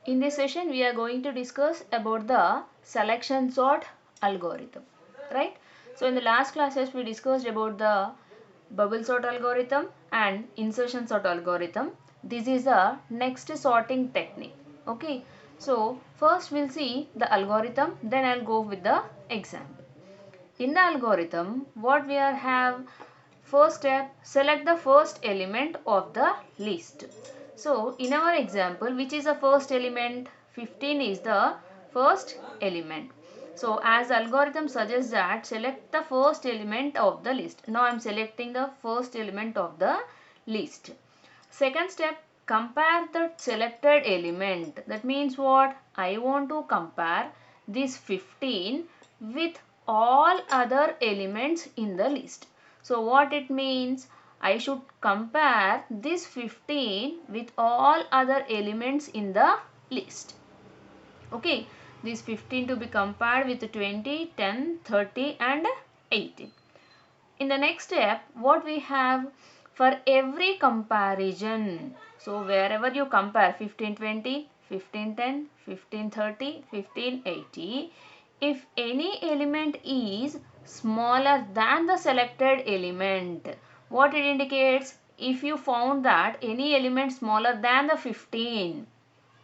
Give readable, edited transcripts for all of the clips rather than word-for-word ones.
In this session, we are going to discuss about the selection sort algorithm, right? So in the last classes, we discussed about the bubble sort algorithm and insertion sort algorithm. This is the next sorting technique, okay? So first we'll see the algorithm, then I'll go with the example. In the algorithm, what we are have, first step, select the first element of the list. So in our example, which is the first element? 15 is the first element. So as algorithm suggests that select the first element of the list. Now I am selecting the first element of the list. Second step, compare the selected element. That means what? I want to compare this 15 with all other elements in the list. So what it means? I should compare this 15 with all other elements in the list. Okay, this 15 to be compared with 20, 10, 30 and 18. In the next step, what we have, for every comparison, so wherever you compare 1520, 1510, 1530, 1580, if any element is smaller than the selected element, what it indicates? If you found that any element smaller than the 15,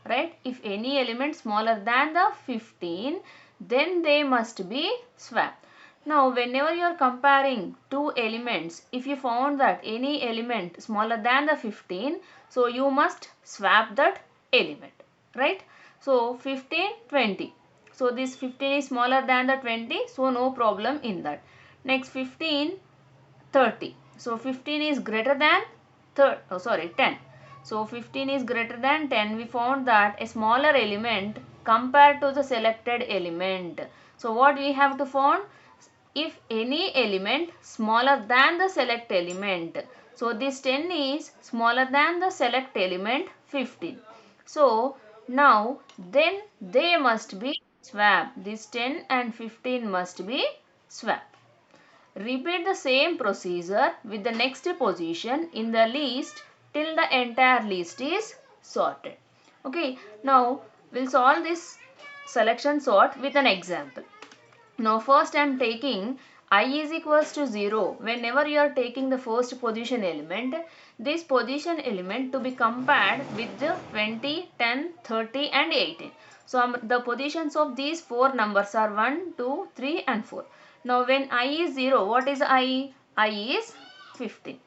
right? If any element smaller than the 15, then they must be swapped. Now, whenever you are comparing two elements, if you found that any element smaller than the 15, so you must swap that element, right? So, 15, 20. So, this 15 is smaller than the 20, so no problem in that. Next, 15, 30. So, 15 is greater than 10. So, 15 is greater than 10. We found that a smaller element compared to the selected element. So, what we have to find? If any element smaller than the select element. So this 10 is smaller than the select element 15. So now then they must be swapped. This 10 and 15 must be swapped. Repeat the same procedure with the next position in the list till the entire list is sorted. Okay, now we'll solve this selection sort with an example. Now first I am taking I is equals to 0. Whenever you are taking the first position element, this position element to be compared with the 20, 10, 30 and 18. So the positions of these four numbers are 1, 2, 3 and 4. Now when I is 0, what is I? I is 15.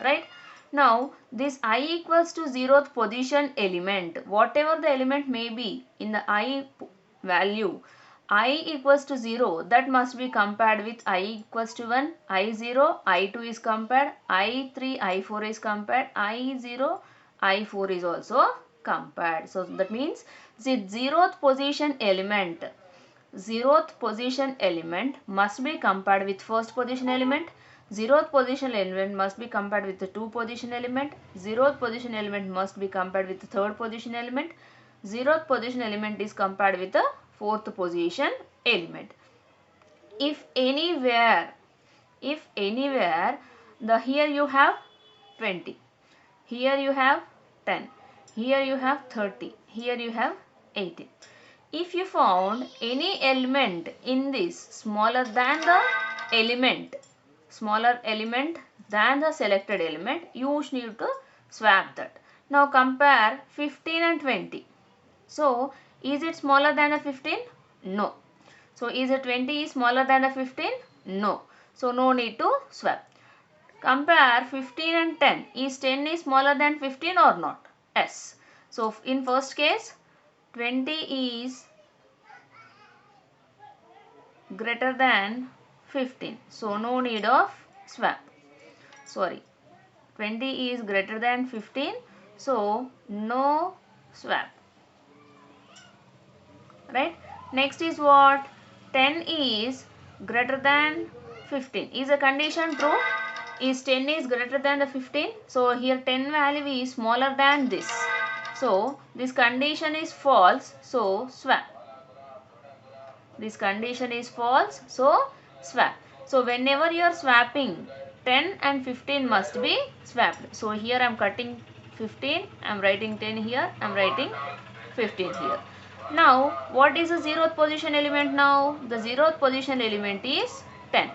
Right? Now this I equals to 0th position element, whatever the element may be in the I value, I equals to 0, that must be compared with I equals to 1, I0, I2 is compared, I3, I4 is compared, I0, I4 is also compared. So that means the 0th position element, 0th position element must be compared with first position element, 0th position element must be compared with the 2 position element, 0th position element must be compared with the 3rd position element, 0th position element is compared with the 4th position element. If anywhere, the here you have 20, here you have 10, here you have 30, here you have 18. If you found any element in this smaller than the element, than the selected element, you need to swap that. Now compare 15 and 20. So is it smaller than the 15? No. So is it 20 is smaller than the 15? No. So no need to swap. Compare 15 and 10. Is 10 is smaller than 15 or not? Yes. So in first case, 20 is greater than 15. So no need of swap. Sorry. 20 is greater than 15. So no swap. Right? Next is what? 10 is greater than 15. Is the condition true? Is 10 is greater than the 15? So here 10 value is smaller than this. So this condition is false. So swap. This condition is false. So swap. So whenever you are swapping, 10 and 15 must be swapped. So here I am cutting 15. I am writing 10 here. I am writing 15 here. Now what is the 0th position element now? The 0th position element is 10.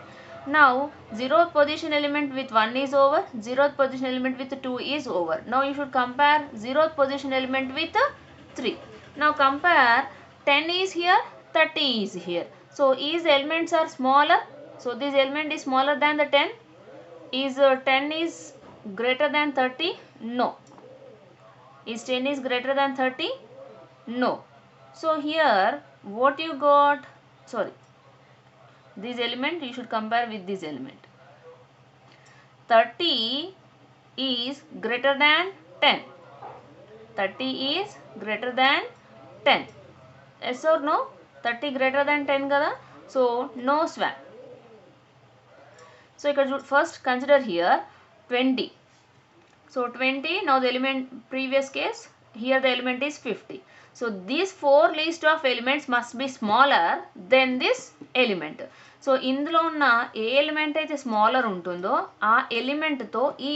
Now 0th position element with 1 is over, 0th position element with 2 is over. Now you should compare 0th position element with 3. Now compare 10 is here, 30 is here. So these elements are smaller. So this element is smaller than the 10. Is 10 is greater than 30? No. Is 10 is greater than 30? No. So here what you got, sorry, this element you should compare with this element. 30 is greater than 10. 30 is greater than 10. Yes or no? 30 greater than 10 kada. So no swap. So you first consider here 20. So 20, now the element, previous case, here the element is 50. So these 4 list of elements must be smaller than this element. So ఇందులో ఉన్న ఏ element అయితే smaller ఉంటుందో ఆ ఎలిమెంట్తో ఈ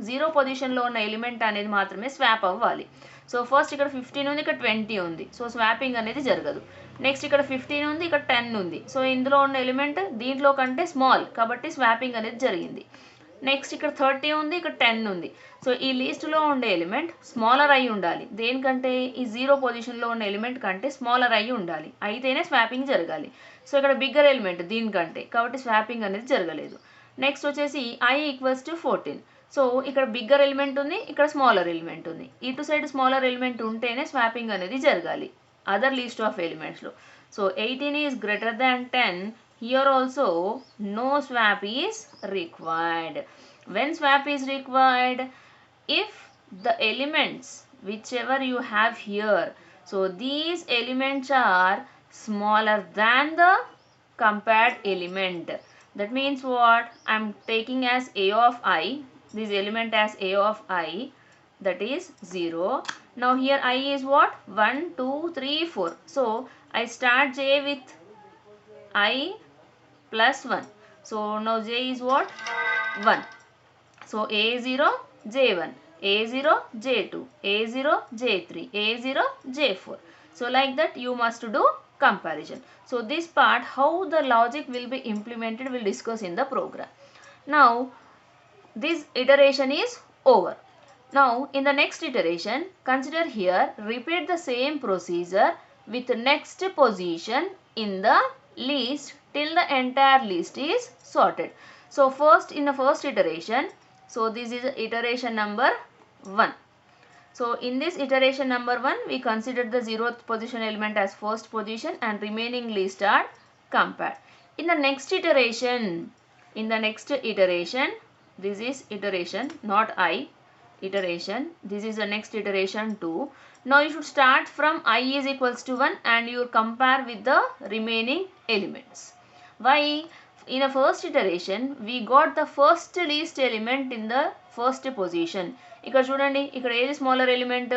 0 పొజిషన్లో ఉన్న element అనేది మాత్రమే స్వాప్ అవ్వాలి. సో ఫస్ట్ ఇక్కడ 15 ఉంది, ఇక్కడ 20 ఉంది. సో స్వాపింగ్ అనేది జరగదు. నెక్స్ట్ ఇక్కడ 15 ఉంది, ఇక్కడ 10 ఉంది. సో ఇందులో ఉన్న ఎలిమెంట్ దీంట్లో కంటే స్మాల్ కాబట్టి స్వాపింగ్ అనేది జరిగింది. నెక్స్ట్ ఇక్కడ 30 ఉంది, ఇక్కడ 10 ఉంది. సో ఈ లిస్టులో ఉండే ఎలిమెంట్ స్మాలర్ అయి ఉండాలి. దేనికంటే ఈ 0 పొజిషన్లో ఉన్న ఎలిమెంట్ కంటే స్మాలర్ అయి ఉండాలి, అయితేనే స్వాపింగ్ జరగాలి. సో ఇక్కడ బిగ్గర్ ఎలిమెంట్ దీనికంటే, కాబట్టి స్వాపింగ్ అనేది జరగలేదు. నెక్స్ట్ వచ్చేసి I ఈక్వల్స్ టు 14. సో ఇక్కడ బిగ్గర్ ఎలిమెంట్ ఉంది, ఇక్కడ స్మాలర్ ఎలిమెంట్ ఉంది. ఇటు సైడ్ స్మాలర్ ఎలిమెంట్ ఉంటేనే స్వాపింగ్ అనేది జరగాలి అదర్ లిస్ట్ ఆఫ్ ఎలిమెంట్స్లో. So 18 is greater than 10. Here also no swap is required. When swap is required, if the elements whichever you have here, so these elements are smaller than the compared element. That means what? I am taking as a of I, this element as a of I, that is 0. Now here I is what? 1, 2, 3, 4. So I start j with I plus 1. So now j is what? 1. So a0, j1, a0, j2, a0, j3, a0, j4. So like that you must do comparison. So this part, how the logic will be implemented, we'll discuss in the program. Now this iteration is over. Now in the next iteration, consider here, repeat the same procedure with next position in the list till the entire list is sorted. So first, in the first iteration, so this is iteration number 1. So in this iteration number 1, we consider the 0th position element as first position and remaining list are compared. In the next iteration, this is iteration, not I, iteration, this is the next iteration 2. Now you should start from I is equals to 1 and you compare with the remaining elements. Why? In a first iteration, we got the first least element in the first position. ఇక్కడ చూడండి, ఇక్కడ ఏది smaller element?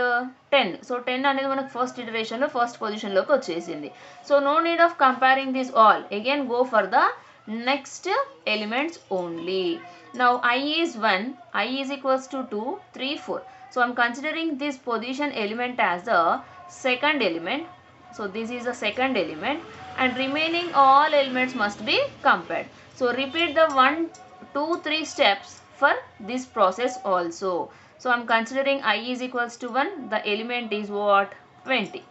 10. So 10 అనేది మనకు first ఇటరేషన్లో first పొజిషన్లోకి వచ్చేసింది. So no need of comparing this all. Again go for the next elements only. Now I is 1, I is equals to 2, 3, 4. So I am considering this position element as the second element. So this is the second element and remaining all elements must be compared. So repeat the 1, 2, 3 steps for this process also. So I am considering I is equals to 1, the element is what? 20.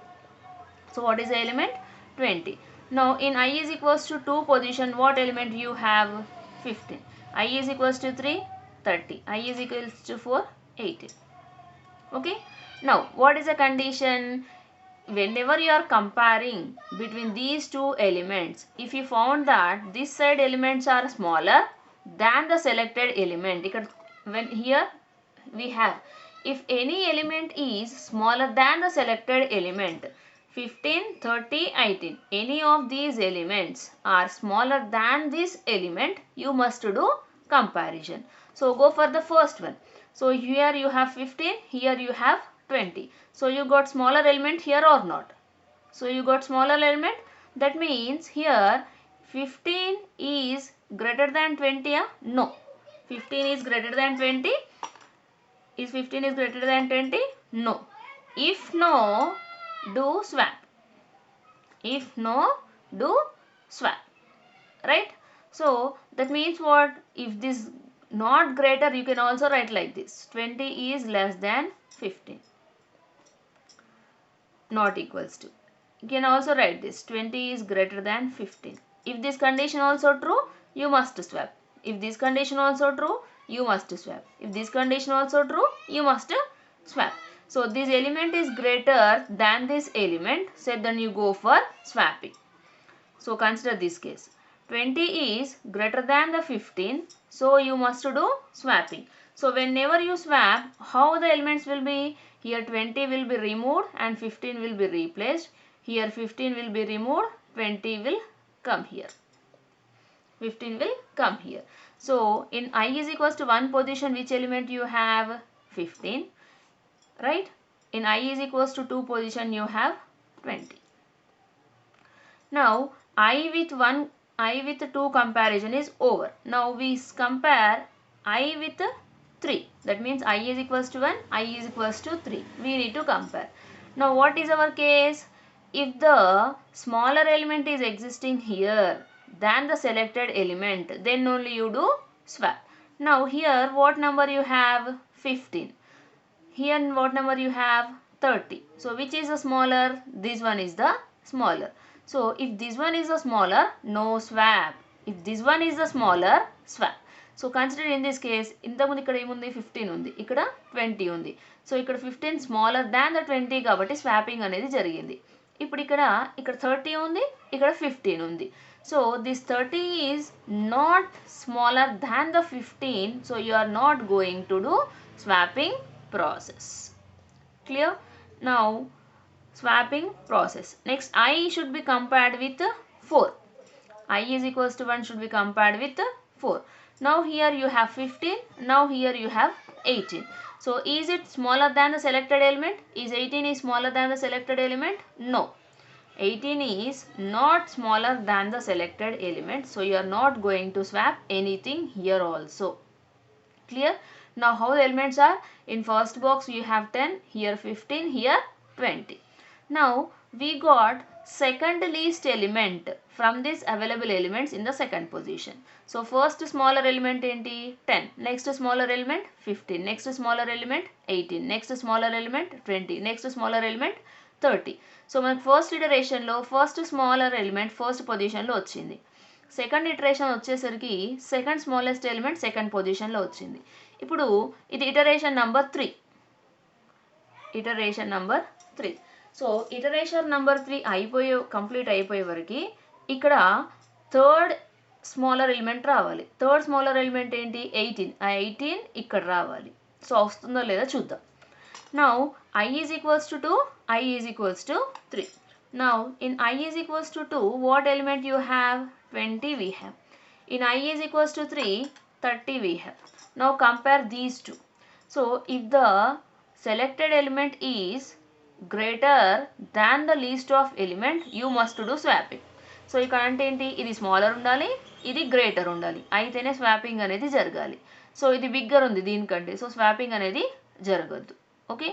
So what is the element? 20. Now in I is equals to 2 position, what element you have? 15. I is equals to 3, 30. I is equals to 4, 18. Okay. Now what is the condition? Whenever you are comparing between these two elements, if you found that this side elements are smaller than the selected element, when here we have, if any element is smaller than the selected element, 15, 30, 18, any of these elements are smaller than this element, you must do comparison. So go for the first one. So here you have 15, here you have 20. So you got smaller element here or not? So you got smaller element. That means here 15 is greater than 20. No. 15 is greater than 20. Is 15 is greater than 20? No. If no, do swap. If no, do swap. Right? So that means what? If this not greater, you can also write like this. 20 is less than 15. Not equals to. You can also write this. 20 is greater than 15. If this condition also true, you must swap. If this condition also true, you must swap. If this condition also true, you must swap. So this element is greater than this element, so then you go for swapping. So consider this case. 20 is greater than the 15, so you must do swapping. So whenever you swap, how the elements will be? Here 20 will be removed and 15 will be replaced. Here 15 will be removed, 20 will come here. 15 will come here. So in I is equals to 1 position, which element you have? 15. Right? In I is equals to 2 position, you have 20. Now I with 2 comparison is over. Now we compare I with 3. That means I is equals to 1, I is equals to 3. We need to compare. Now what is our case? If the smaller element is existing here than the selected element, then only you do swap. Now here what number you have? 15. Here what number you have? 30. So which is the smaller? This one is the smaller. So if this one is the smaller, no swap. If this one is the smaller, swap. So consider in this case, ఇంతకుముందు ఇక్కడ ఏముంది 15 ఉంది, ఇక్కడ 20 ఉంది. So ఇక్కడ 15 smaller than the 20 కాబట్టి swapping అనేది జరిగింది. ఇప్పుడు ఇక్కడ 30 ఉంది, ఇక్కడ 15 ఉంది. So this 30 is not smaller than the 15, so you are not going to do swapping process. Clear? Now swapping process. Next I should be compared with 4. I is equals to 1 should be compared with 4. Now here you have 15, now here you have 18. So is it smaller than the selected element? Is 18 is smaller than the selected element? No. 18 is not smaller than the selected element, so you are not going to swap anything here also. Clear? Now how the elements are? In first box you have 10, here 15, here 20. Now we got second least element from these available elements in the second position. So first smaller element enti 10, next smaller element 15, next smaller element 18, next smaller element 20, next smaller element 30. So మన first iteration లో first smaller element first position లో వచ్చింది. Second iteration వచ్చేసరికి second smallest element second position లో వచ్చింది. ఇప్పుడు ఇది iteration number 3. Iteration number 3. So iteration number 3 complete అయిపోయే వరకు ఇక్కడ థర్డ్ స్మాలర్ ఎలిమెంట్ రావాలి. థర్డ్ స్మాలర్ ఎలిమెంట్ ఏంటి? 18. ఆ 18 ఇక్కడ రావాలి. సో వస్తుందో లేదో చూద్దాం. Now I is equals to 2, I is equals to 3. Now in I is equals to 2, what element you have? 20 we have. In I is equals to 3, 30 we have. Now compare these two. So if the selected element is greater than the least of element, you must do swapping. So ఇక్కడ అంటే ఏంటి? ఇది smaller ఉండాలి, ఇది greater ఉండాలి, అయితేనే swapping అనేది జరగాలి. సో ఇది బిగ్గర్ ఉంది దీనికంటే, సో స్వాపింగ్ అనేది జరగద్దు. ఓకే,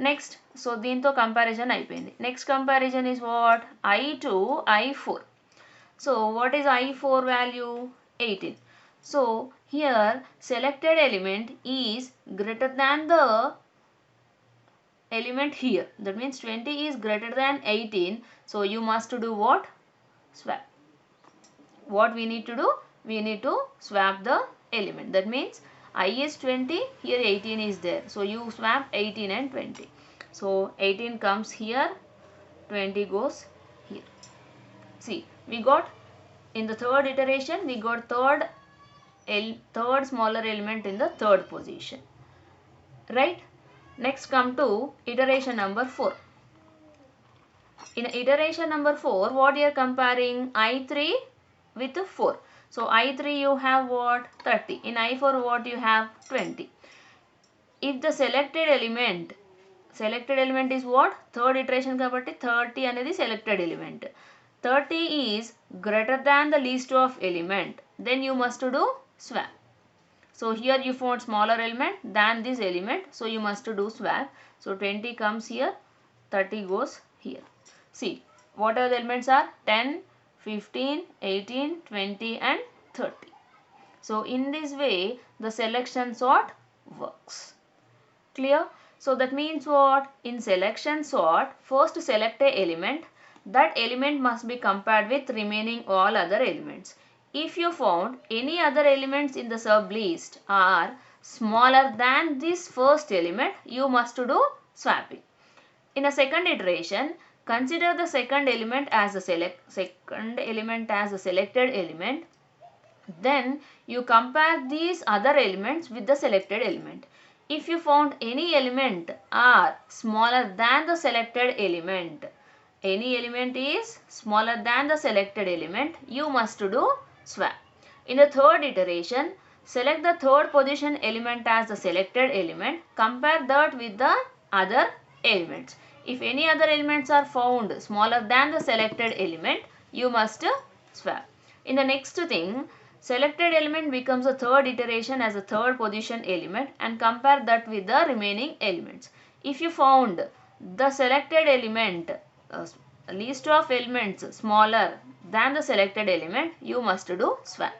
నెక్స్ట్ సో దీంతో కంపారిజన్ అయిపోయింది. Next comparison is what? I to I4. So what is I4 value? 18. So here selected element is greater than the element here. That means 20 is greater than 18. So you must do what? Swap. What we need to do? We need to swap the element. That means I is 20, here 18 is there. So you swap 18 and 20. So 18 comes here, 20 goes here. See, we got in the third iteration, we got third smaller element in the third position. Right? Next come to iteration number 4. In iteration number 4, what you are comparing? I3 with 4. So I3 you have what? 30. In I4 what you have? 20. If the selected element is what? Third iteration kabatti 30 anedi selected element. 30 is greater than the least of element. Then you must do swap. So here you found smaller element than this element. So you must do swap. So 20 comes here, 30 goes here. See, what are the elements are 10, 15, 18, 20 and 30. So in this way the selection sort works. Clear? So that means what? In selection sort, first select a element. That element must be compared with remaining all other elements. If you found any other elements in the sublist are smaller than this first element, you must do swapping. In a second iteration, consider the second element as a selected element. Then you compare these other elements with the selected element. If you found any element are smaller than the selected element, any element is smaller than the selected element, you must do swap. In the third iteration, select the third position element as the selected element, compare that with the other elements. If any other elements are found smaller than the selected element, you must swap. In the next thing, selected element becomes a third iteration as a third position element and compare that with the remaining elements. If you found the selected element list of elements smaller than the selected element, you must do swap.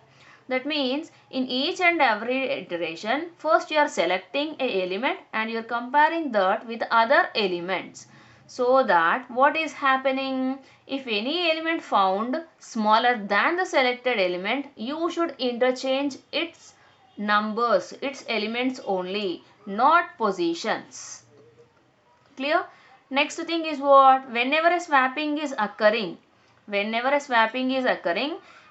That means in each and every iteration, first you are selecting a element and you are comparing that with other elements. So that what is happening? If any element found smaller than the selected element, you should interchange its numbers, its elements only, not positions. Clear? Next thing is what? Whenever a swapping is occurring,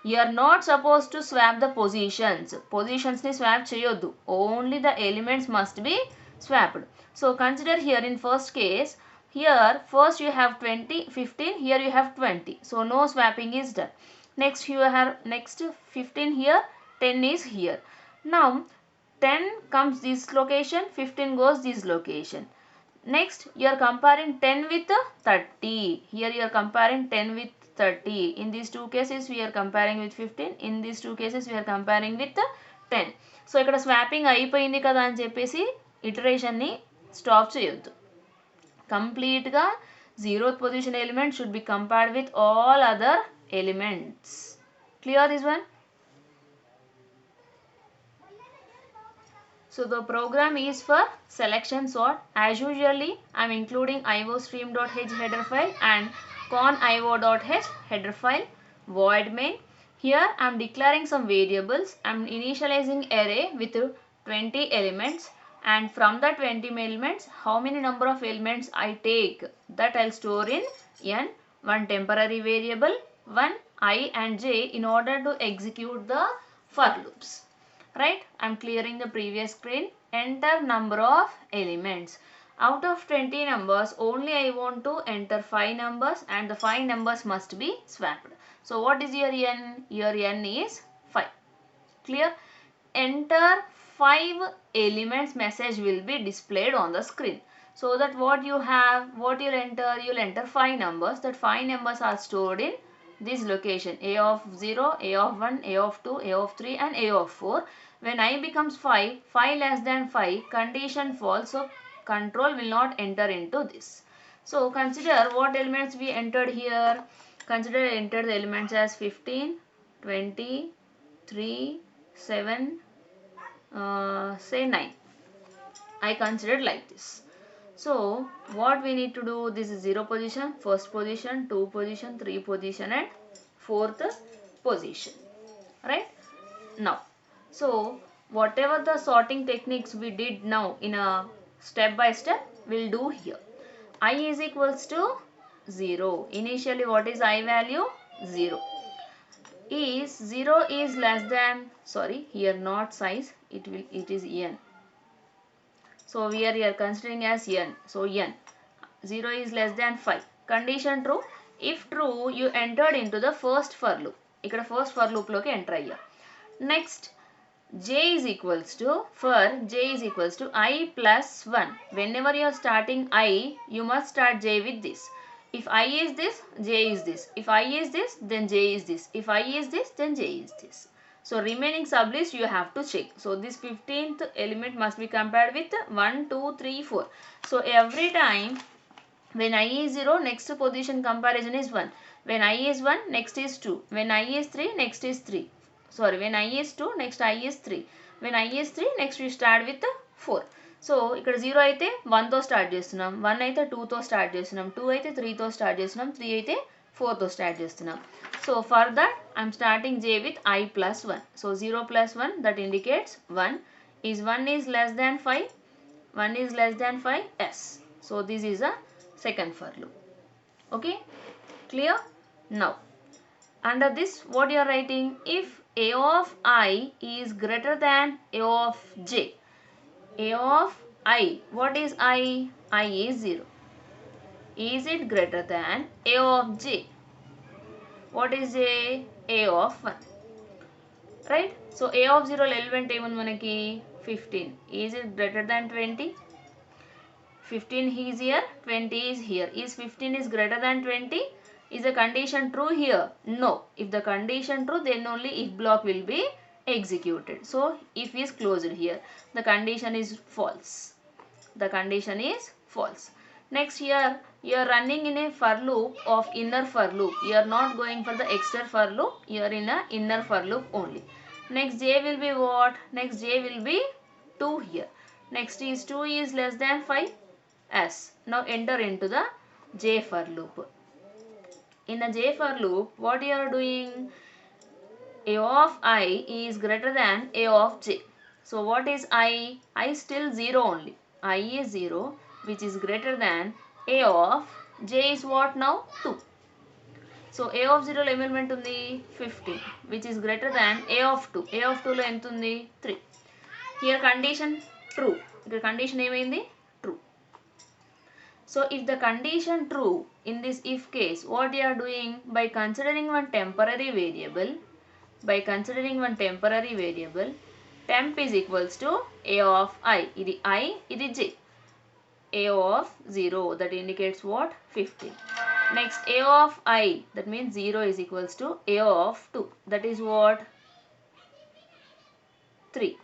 you are not supposed to swap the positions. Positions ni swap cheyoddu. Only the elements must be swapped. So consider here in first case, here first you have 20, 15, here you have 20. So no swapping is done. Next you have 15 here, 10 is here. Now 10 comes this location, 15 goes this location. Next you are comparing 10 with 30. Here you are comparing 10 with 30. In these two cases we are comparing with 15. In these two cases we are comparing with 10. So ఇక్కడ swapping అయిపోయింది కదా అని చెప్పేసి iteration ని stop చేయొద్దు. కంప్లీట్గా 0th position element should be compared with all other elements. Clear this one? So the program is for selection sort. As usually, I am including iostream.h header file and conio.h header file, void main. Here I am declaring some variables. I am initializing array with 20 elements, and from the 20 elements, how many number of elements I take, that I will store in n, one temporary variable, one I and j in order to execute the for loops. Right? I am clearing the previous screen. Enter number of elements. Out of 20 numbers, only I want to enter 5 numbers and the 5 numbers must be swapped. So what is your n? Your n is 5. Clear? Enter 5 elements message will be displayed on the screen. So that what you have, what you'll enter 5 numbers. That 5 numbers are stored in this location, a of 0, a of 1, a of 2, a of 3 and a of 4. When I becomes 5, 5 less than 5, condition false, so control will not enter into this. So consider what elements we entered here. Consider enter the elements as 15, 20, 3, 7, say 9. I considered like this. So what we need to do, this is 0 position, first position, 2 position, 3 position and 4th position, right? Now, so whatever the sorting techniques we did now in a step by step, we'll do here. I is equals to 0. Initially what is I value? 0. Is 0 is less than, sorry, here not size, it is n. So we are here considering as n. So n. 0 is less than 5. Condition true. If true, you entered into the first for loop. ఇక్కడ first for loop లోకి enter అయ్యా. Next, j is equals to, I plus 1. Whenever you are starting I, you must start j with this. If I is this, j is this. If I is this, then j is this. If I is this, then j is this. So remaining sublist you have to check. So this 15th element must be compared with 1, 2, 3, 4. So every time When I is 0, next position comparison is 1. When I is 1, next is 2. When I is 3, next is 3. Sorry, when I is 2, next I is 3. When I is 3, next we start with 4. So ఇక్కడ 0 అయితే 1తో start చేస్తున్నాం, 1 అయితే 2తో start చేస్తున్నాం, 2 అయితే 3తో start చేస్తున్నాం, 3 అయితే 4తో start చేస్తున్నాం. So for that I'm starting j with I plus 1. So 0 plus 1 that indicates 1. Is 1 is less than 5? 1 is less than 5? Yes. So this is a second for loop. Okay, clear? Now under this what you are writing? If a of I is greater than a of j, a of I, what is I? I is 0. Is it greater than a of j? What is a of 1? Right? So a of 0 element ఏముంది మనకి 15. Is it greater than 20? 15 is here, 20 is here. Is 15 is greater than 20? Is the condition true here? No. If the condition true, then only if block will be executed. So if is closed here, the condition is false. The condition is false. Next here, you are running in a for loop of inner for loop. You are not going for the extra for loop. You are in a inner for loop only. Next j will be what? Next j will be 2 here. Next is 2 is less than 5. S. Now enter into the j for loop. In the j for loop, what you are doing? A of I is greater than a of j. So what is I? I still 0 only. I is 0, which is greater than a of j is what now? 2. So a of 0 lo element undi 15, which is greater than a of 2. A of 2 lo ఎంత ఉంది 3. Here condition true. The condition ఏమైంది? True. So if the condition true in this if case, what you are doing? By considering one temporary variable, temp is equals to a of I. Idi I, idi j. A of 0, that indicates what? 15. Next a of I, that means 0 is equals to a of 2. That is what? 3.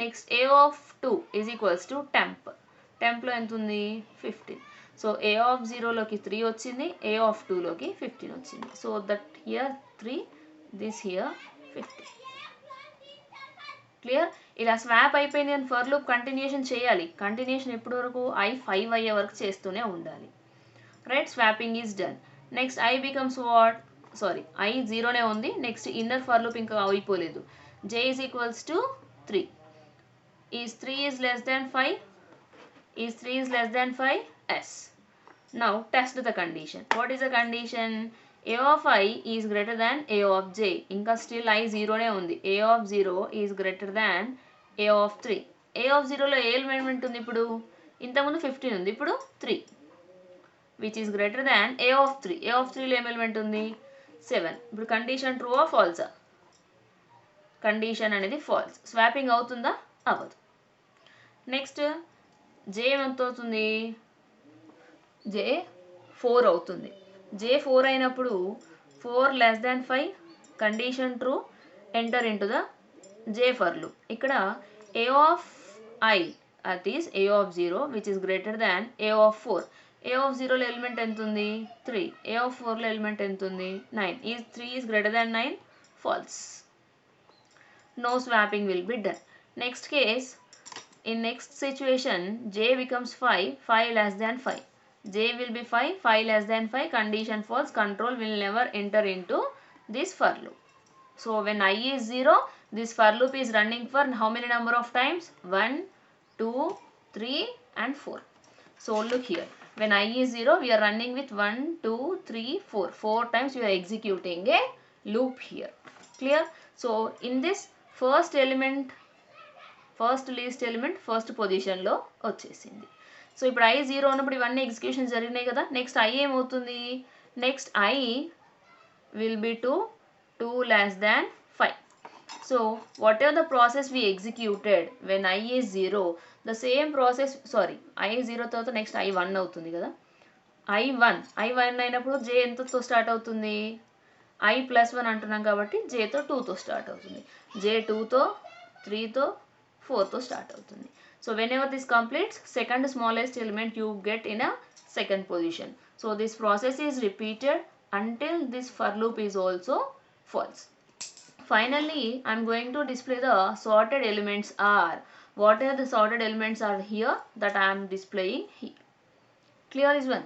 Next a of 2 is equals to temp. Temp lo ఎంత ఉంది 15. So a of 0 లోకి 3 వచ్చింది, a of 2 లోకి 15 వచ్చింది. So that here 3, this here 15. Clear? ఇలా swap అయిపోయింది అని for loop continuation చేయాలి. కంటిన్యూషన్ ఎప్పటి వరకు? I 5 అయ్యే వరకు చేస్తూనే ఉండాలి. Right? Swapping is done. Next I becomes what? Sorry, I 0నే ఉంది. నెక్స్ట్ ఇన్నర్ ఫర్ లూప్ ఇంకా అయిపోలేదు. j is equals to 3. Is 3 is less than 5? Is 3 is less than 5? Yes. Now test the condition. What is the condition? A of I is greater than a of j. Inka still I 0ne undi. A of 0 is greater than a of 3. A of 0 lo element undi ippudu? Inta mundu 15 undi, ippudu 3. Which is greater than a of 3. A of 3 lo element undi 7. Ippudu condition true or false? Condition anedi false. Swapping avutunda? Avadu. Next j ఎంత అవుతుంది? j 4 అవుతుంది. j 4 అయినప్పుడు 4 less than 5, condition true, enter into the j for loop. ఇక్కడ a of I, that is a of 0, which is greater than a of 4. a of 0 లో element ఎంత ఉంది? 3. a of 4 లో element ఎంత ఉంది? 9. Is 3 is greater than 9? False. No swapping will be done. Next case, in next situation, j becomes 5, 5 less than 5. J will be 5, 5 less than 5, condition false, control will never enter into this for loop. So when I is 0, this for loop is running for how many number of times? 1, 2, 3 and 4. So look here, when I is 0, we are running with 1, 2, 3, 4. 4 times we are executing a loop here. Clear? So in this first element, first least element first position లో వచ్చేసింది. So ఇప్పుడు I 0 ఉన్నప్పుడు ఇవన్నీ execution జరిగినాయి కదా. Next I ఏమవుతుంది? Next I will be 2 less than 5. So whatever the process we executed when I is 0, the same process, sorry, I 0 తర్వాత next I 1 అవుతుంది కదా. I 1 అయినప్పుడు j ఎంతతో స్టార్ట్ అవుతుంది? I plus 1 అంటున్నాం కాబట్టి j తో 2తో స్టార్ట్ అవుతుంది. j 2తో 3తో 4తో స్టార్ట్ అవుతుంది. So whenever this completes, second smallest element you get in a second position. So this process is repeated until this for loop is also false. Finally, I am going to display the sorted elements are. What are the sorted elements are here that I am displaying here. Clear is one.